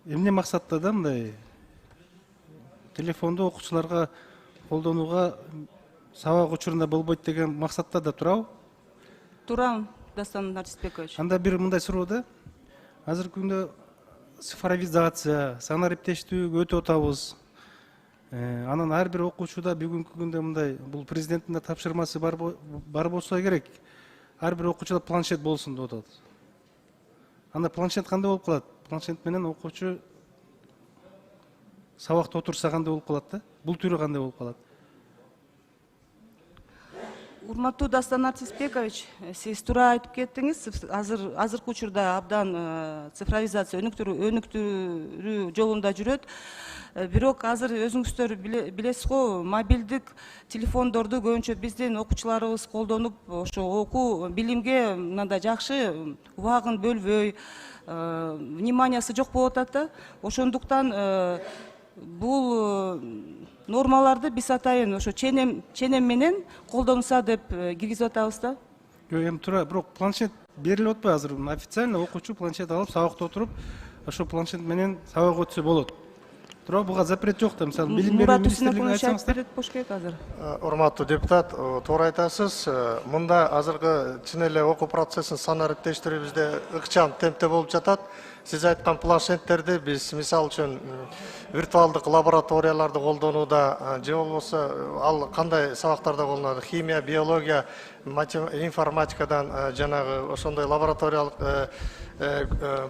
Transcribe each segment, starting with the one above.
эмне максатта да мындай телефонду окуучуларга колдонууга сабак учурунда болбойт деген максатта да турабы? Турам, Дастан Нарчисбекович. Анда бир мындай суроо да. Азыркы күндө цифровизация, санар эптештүүгө өтүп атабыз. Анан ар бир окуучуда бүгүнкү күндө мындай бул президенттин да тапшырмасы бар болсо керек. Ар бир окуучуда планшет болсун деп атат. Анда планшет кандай болуп калат? Планшет менен окуучу сабакта отурса кандай болуп калат да? Бул түрү кандай болуп калат? Урматтуу Дастан Нарчисбекович, сиз туура айтып кеттиңиз. Азыркы учурда абдан цифровизация өнүктүрүү жолунда жүрөт. Бирок азыр өзүңүздөр билесиз го, мобилдик телефондорду көбүнчө биздин окуучуларыбыз колдонуп, ошо окуу билимге мындай жакшы убагын бөлбөй, вниманиясы жок болуп атат да. Ошондуктан бул нормаларды биз атайын ошо ченем менен колдонса деп киргизип атабыз да. Эми туура, бирок планшет берилип атпайбы азыр? Официально окуучу планшет алып сабакта отуруп, ошо планшет менен сабак өтсө болот. Туура, буга запрет жок да. Мисалы, билим берүү министрлигине айтсаңыздар. Болуш азыр. Урматтуу депутат, туура айтасыз. Мында азыркы чын эле окуу процессин санар эптештирүү бизде ыкчам темпте болуп жатат. Сиз айткан планшеттерди биз мисалы үчүн виртуалдык лабораторияларды колдонууда же болбосо ал кандай сабактарда колдонулат? Химия, биология, информатикадан жанагы ошондой лабораториялык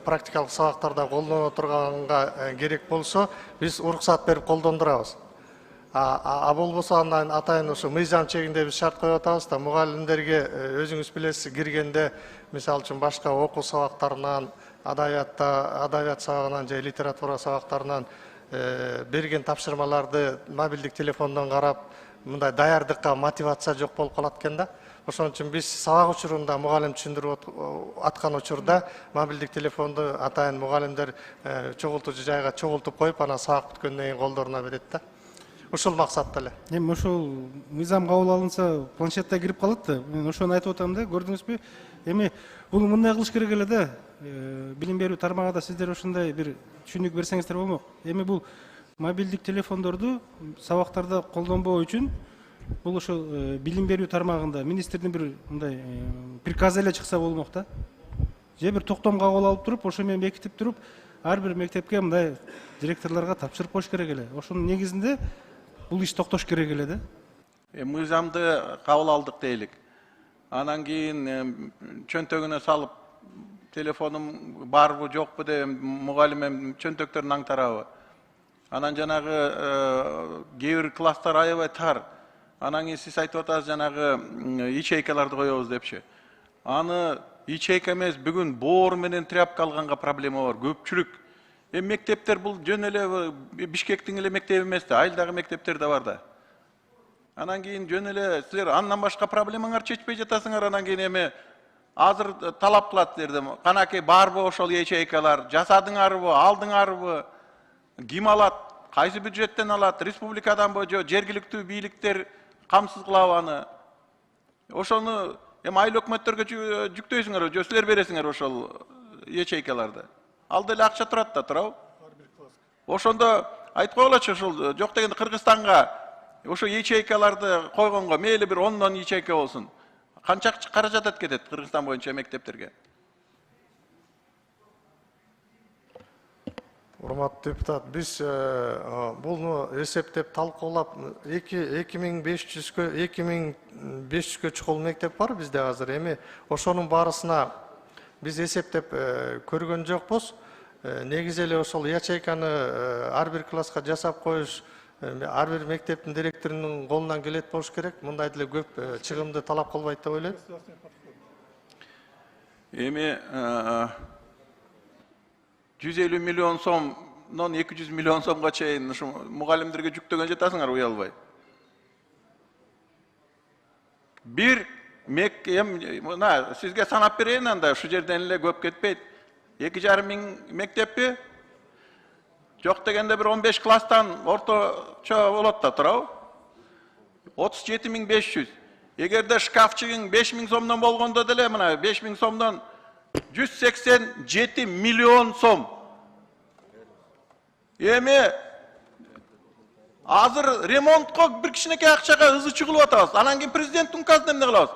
практикалык сабактарда колдоно турганга керек болсо, биз уруксат берип колдондурабыз. А болбосо андан атайын ошо мыйзам чегинде биз шарт коюп атабыз да, мугалимдерге өзүңүз билесиз киргенде мисалы үчүн башка окуу сабактарынан, адабият сабагынан же литература сабактарынан берген тапшырмаларды мобилдик телефондон карап, мындай даярдыкка мотивация жок болуп калат экен да. Ошон үчүн биз сабак учурунда мугалим түшүндүрүп аткан учурда мобилдик телефонду атайын мугалимдер чогултуучу жайга чогултуп коюп, анан сабак бүткөндөн кийин колдоруна берет да. Ушул максатта эле. Эми ошол мыйзам кабыл алынса, планшетте кирип калат да. Мен ошону айтып атам да, көрдүңүзбү? Эми бул мындай кылыш керек эле да. Билим берүү тармагында сиздер ошондой бир түшүнүк берсеңиздер болмок. Эми бул мобилдик телефондорду сабактарда колдонбоо үчүн бул ошол билим берүү тармагында министрдин бир мындай приказ эле чыкса болмок да. Же бир токтом кабыл алып туруп, ошо менен бекитип туруп, ар бир мектепке мындай директорлорго тапшырып коюш керек эле. Ошонун негизинде бул иш токтош керек эле да. Мыйзамды кабыл алдык дейлик. Анан кийин чөнтөгүнө салып, телефонум барбы жокпу деп мугалим чөнтөктөрүн аңтарабы. Анан жанагы кээ бир класстар аябай тар. Анан кийин сиз айтып атасыз жанагы ячейкаларды коебуз депчи. Аны ячейка эмес, бүгүн боор менен тряпка алганга проблема бар. Көпчүлүк мектептер бул жөн эле Бишкектин эле мектеби эмес да, айылдагы мектептер да бар да. Анан кийин жөн эле силер андан башка проблемаңар чечпей жатасыңар. Анан кийин эми азыр талап кылат силерден. Канакей барбы ошол ячейкалар? Жасадыңарбы, алдыңарбы? Ким алат? Кайсы бюджеттен алат? Республикаданбы же жергиликтүү бийликтер камсыз кылабы аны? Ошону эми айыл өкмөттөргө жүктөйсүңөр, же силер бересиңер ошол ячейкаларды? Ал деле акча турат да, туурабы? Ошондо айтып койгулачы, ошол жок дегенде Кыргызстанга ошо ячейкаларды койгонго мейли бир 10 ячейка болсун. Канча каражат кетет Кыргызстан боюнча мектептерге? Урматтуу депутат, биз буну эсептеп талкуулап 2500 чукул мектеп бар бизде азыр. Эми ошонун баарысына биз эсептеп көргөн жокпуз. Негизи эле ошол ячейканы ар бир класска жасап коюш ар бир мектептин директорунун колунан келет болуш керек. Мындай деле көп чыгымды талап кылбайт деп ойлойм. Эми 150 миллион сомдон 200 миллион сомго чейин ушу мугалимдерге жүктөгөн жатасыңар, уялбай. Бир мына сизге санап берейин, анда ушу жерден эле көп кетпейт. 2,5 миң мектеппи? Жок дегенде бир 15 класстан орточо болот да, туурабы? 37.500. Эгерде шкафчыгың 5.000 сомдон болгондо деле мына 5.000 сомдон 187 миллион сом. Эми азыр ремонтко бир кичинекей акчага ызы чыгылып атабыз. Анан кийин президенттин указына эмне кылабыз?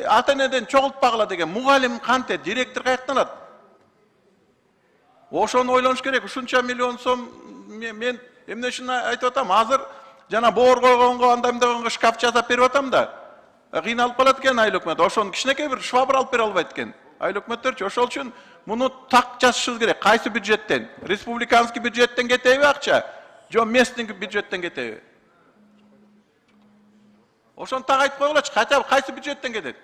Ата-энеден чогултпагыла деген мугалим кантет, директор каяктан алат? Ошону ойлонуш керек. Ушунча миллион сом мен эмне үчүн айтып атам? Азыр жана боор койгонго, андай мындайга шкаф жасап берип атам да. Кыйналып калат экен айыл өкмөт. Ошону кичинекей бир швабыр алып бере албайт экен. Айыл өкмөттөрчү. Ошол үчүн муну так жазышыбыз керек. Кайсы бюджеттен? Республиканский бюджеттен кетеби акча? Жо местный бюджеттен кетеби? Ошону так айтып койгулачы, хотя бы кайсы бюджеттен кетет?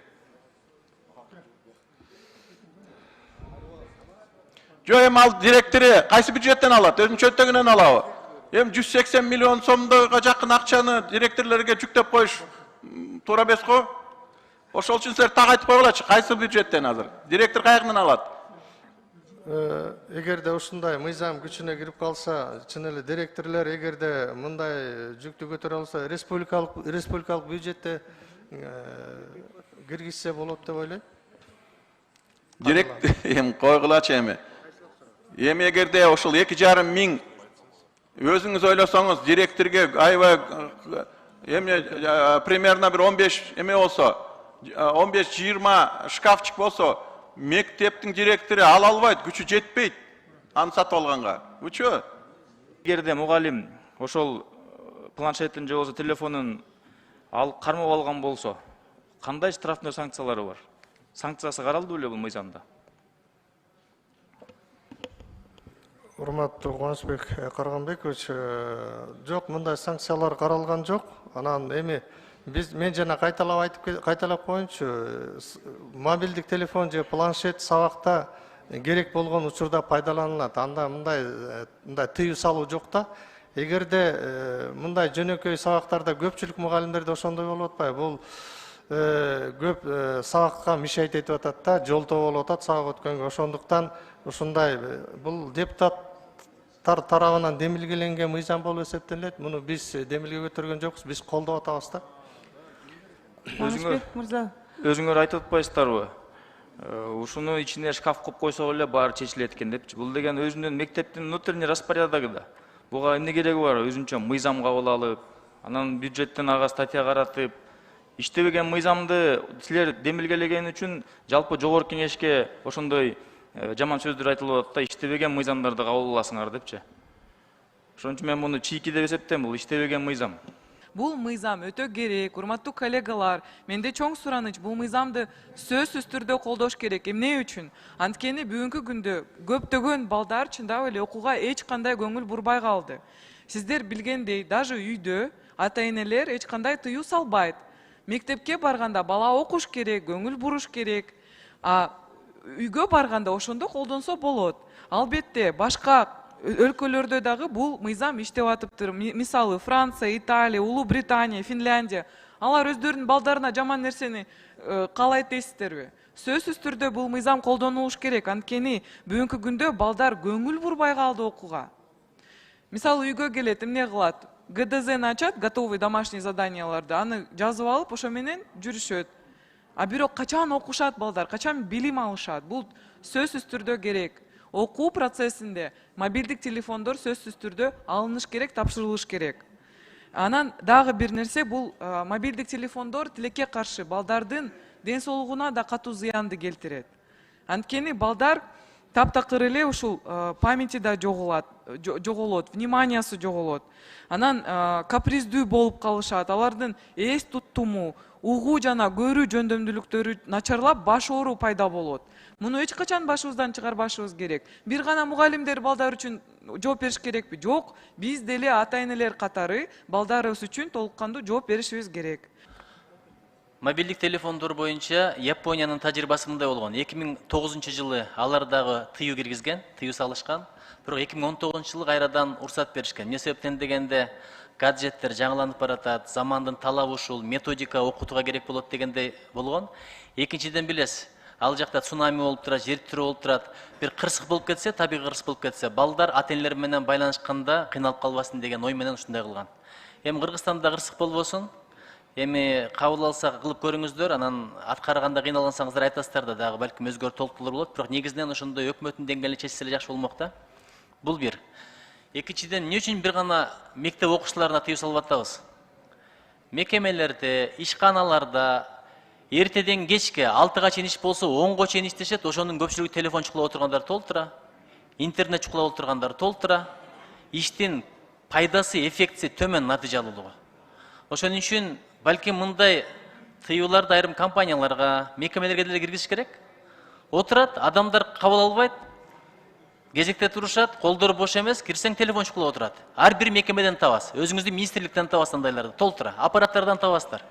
Жо эми ал директору кайсы бюджеттен алат? Өзүнүн чөнтөгүнөн алабы? Эми 180 миллион сомдойго жакын акчаны директорлорго жүктөп коюш туура эмес го? Ошол үчүн силер так айтып койгулачы, кайсы бюджеттен азыр? Директор каягынан алат? Эгерде ушундай мыйзам күчүнө кирип калса, чын эле директорлор эгерде мындай жүктү көтөрө алса, республикалык бюджетте киргизсе болот деп ойлойм. Директор эми койгулачы эми. Эми эгерде ошол 2,5 миң өзүңүз ойлосоңуз, директорге аябай эми примерно бир 15 эме болсо, 15-20 шкафчик болсо, мектептин директору ала албайт, күчү жетпейт аны сатып алганга. Учу? Эгерде мугалим ошол планшеттин же болбосо телефонун кармап алган болсо, кандай штрафный санкциялары бар? Санкциясы каралды беле бул мыйзамда? Урматтуу Кубанычбек Карганбекович, жок, мындай санкциялар каралган жок. Анан эми мен жана кайталап коеюнчу, мобилдик телефон же планшет сабакта керек болгон учурда пайдаланылат. Анда мындай тыюу салуу жок да. Эгерде мындай жөнөкөй сабактарда көпчүлүк мугалимдерде ошондой болуп атпайбы? Бул көп сабакка мешайт этип атат да, жолтоо болуп атат сабак өткөнгө. Ошондуктан ушундай бул депутаттар тарабынан демилгеленген мыйзам болуп эсептелет. Муну биз демилге көтөргөн жокпуз, биз колдоп атабыз да. Кубанычбек мырза. Өзүңөр айтып атпайсыздарбы? Ушуну ичине шкаф коюп койсок эле баары чечилет экен депчи. Бул деген өзүнүн мектептин внутренний распорядоги да. Буга эмне кереги бар? Өзүнчө мыйзам кабыл алып, анан бюджеттен ага статья каратып, иштебеген мыйзамды силер демилгелеген үчүн жалпы жогорку кеңешке ошондой жаман сөздөр айтылып атат да, иштебеген мыйзамдарды кабыл аласыңар депчи. Ошон үчүн мен муну чийки деп эсептейм, бул иштебеген мыйзам. Бул мыйзам өтө керек, урматтуу коллегалар. Менде чоң сураныч, бул мыйзамды сөзсүз түрдө колдош керек. Эмне үчүн? Анткени бүгүнкү күндө көптөгөн балдар чындап эле окууга эч кандай көңүл бурбай калды. Сиздер билгендей, даже үйдө ата-энелер эч кандай тыюу салбайт. Мектепке барганда бала окуш керек, көңүл буруш керек. Үйгө барганда ошондо колдонсо болот. Албетте, башка өлкөлөрдө дагы бул мыйзам иштеп атыптыр. Мисалы Франция, Италия, Улуу Британия, Финляндия. Алар өздөрүнүн балдарына жаман нерсени каалайт дейсиздерби? Сөзсүз түрдө бул мыйзам колдонулуш керек. Анткени бүгүнкү күндө балдар көңүл бурбай калды окууга. Мисалы үйгө келет, эмне кылат? ГДЗ-ны ачат, готовый домашний заданияларды, аны жазып алып, ошо менен жүрүшөт. А бирок качан окушат балдар, качан билим алышат? Бул сөзсүз түрдө керек. Окуу процессинде мобилдик телефондор сөзсүз түрдө алыныш керек, тапшырылыш керек. Анан дагы бир нерсе, бул мобилдик телефондор тилекке каршы балдардын ден соолугуна да катуу зыянды келтирет. Анткени балдар таптакыр эле ушул памяти да жоголот, вниманиясы жоголот. Анан каприздүү болуп калышат, алардын эс туттуму, угуу жана көрүү жөндөмдүүлүктөрү начарлап, баш оору пайда болот. Муну эч качан башыбыздан чыгарбашыбыз керек. Бир гана мугалимдер балдар үчүн жооп бериш керекпи? Жок, биз деле ата-энелер катары балдарыбыз үчүн толук кандуу жооп беришибиз керек. Мобилдик телефондор боюнча Япониянын тажрыйбасы мындай болгон. 2009 жылы алар дагы тыюу киргизген, тыюу салышкан. Бирок 2019 жылы кайрадан уруксат беришкен. Эмне себептен дегенде гаджеттер жаңыланып баратат, замандын талабы ушул, методика окутууга керек болот дегенде болгон. Экинчиден билесиз, ал жакта цунами болуп турат, жер титирөө болуп турат. Бир кырсык болуп кетсе, табигый кырсык болуп кетсе, балдар ата-энелер менен байланышканда кыйналып калбасын деген ой менен ушундай кылган. Эми Кыргызстанда кырсык болбосун, эми кабыл алсак кылып көрүңүздөр, анан аткарганда кыйналсаңыздар айтасыздар да, дагы балким өзгөртүү толуктуулар болот, бирок негизинен ошондой өкмөттүн деңгээлинде чечсе эле жакшы болмок да. Бул бир. Экинчиден, эмне үчүн бир гана мектеп окуучуларына тыюу салып атабыз? Мекемелерде, ишканаларда эртеден кечке 6га чейин иш болсо 10го чейин иштешет, ошонун көпчүлүгү телефон чукулап отургандар толтура, интернет чукулап отургандар толтура. Иштин пайдасы, эффектиси төмөн натыйжалуулугу. Ошон үчүн балким мындай тыюуларды айрым компанияларга, мекемелерге деле киргизиш керек. Отурат, адамдар кабыл албайт, кезекте турушат, колдору бош эмес, кирсең телефон чукулап отурат. Ар бир мекемеден табасыз, өзүңүздүн министрликтен табасыз андайларды, толтура, аппараттардан табасыздар.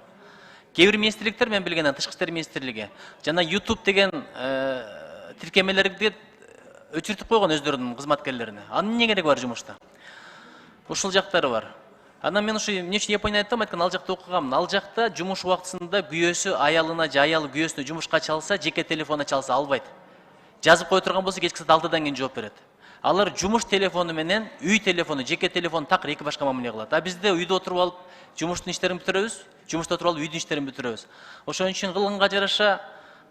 Кээ бир министрликтер, мен билгенден, Тышкы иштер министрлиги жана YouTube деген тиркемелерди өчүртүп койгон өздөрүнүн кызматкерлерине. Анын эмне кереги бар жумушта? Ушул жактары бар. Анан мен ушу эмне үчүн Японияны айттым, айткан ал жакта окугам. Ал жакта жумуш убактысында күйөөсү аялына же аялы күйөөсүнө жумушка чалса, жеке телефонуна чалса албайт. Жазып кое турган болсо кечки саат 6-дан кийин жооп берет. Алар жумуш телефону менен үй телефону, жеке телефон такыр эки башка мамиле кылат. А бизде үйдө отуруп алып жумуштун иштерин бүтүрөбүз, жумушта отуруп алып үйдүн иштерин бүтүрөбүз. Ошон үчүн кылганга жараша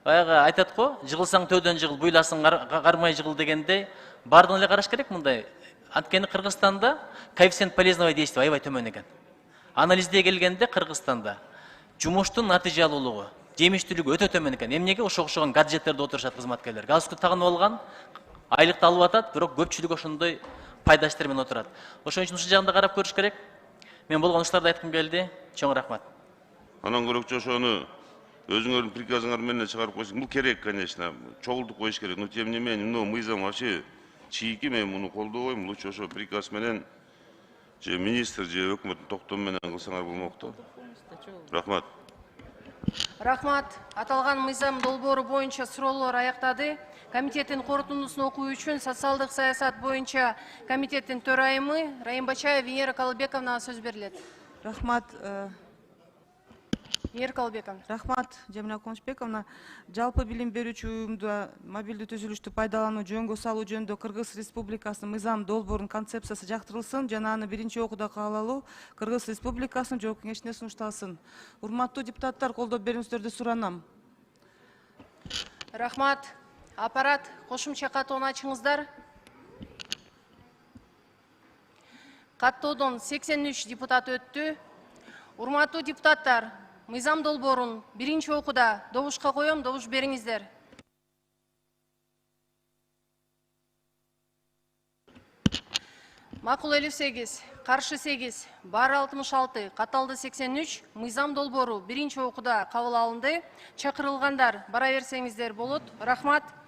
баягы айтат го, жыгылсаң төөдөн жыгыл, буйласың кармай жыгыл дегендей, бардыгын эле караш керек мындай. Анткени Кыргызстанда коэффициент полезного действия аябай төмөн экен. Анализде келгенде Кыргызстанда жумуштун натыйжалуулугу, жемиштүүлүгү өтө төмөн экен. Эмнеге? Окшогон гаджеттерде отурушат кызматкерлер. Галстук тагынып алган, айлыкты алып атат, бирок көпчүлүк ошондой пайда иштер менен отурат. Ошон үчүн ушул жагында карап көрүш керек. Мен болгон ушуларды айткым келди. Чоң рахмат. Анан көрөкчү ошону өзүңөрдүн приказыңар менен чыгарып койсоң, бул керек, конечно, чогултуп коюш керек. Но тем не менее, мыйзам вообще чийки, мен муну колдобойм. Лучше ошо приказ менен же министр же өкмөттүн токтому менен кылсаңар болмок да. Рахмат. Рахмат. Аталган мыйзам долбоору боюнча суроолор аяктады. Комитеттин корутундусун окуу үчүн социалдык саясат боюнча комитеттин төрайымы Райымбачаева Венера Калыбековнага сөз берилет. Рахмат. Венера Калыбековна. Рахмат, Жамиля Кончбековна. Жалпы билим берүүчү уюмда мобилдүү түзүлүштү пайдалануу жөнгө салуу жөнүндө Кыргыз Республикасынын мыйзам долбоорунун концепциясы жактырылсын жана аны биринчи окууда кабыл алуу Кыргыз Республикасынын Жогорку Кеңешине сунушталсын. Урматтуу депутаттар, колдоп берүүңүздөрдү суранам. Рахмат. Аппарат кошумча каттоону ачыңыздар. Каттоодон 83 депутат өттү. Урматтуу депутаттар, мыйзам долбоорун биринчи окууда добушка коем, добуш бериңиздер. Макул 58, каршы 8, бар 66, катталды 83, мыйзам долбоору биринчи окууда кабыл алынды. Чакырылгандар бара берсеңиздер болот. Рахмат.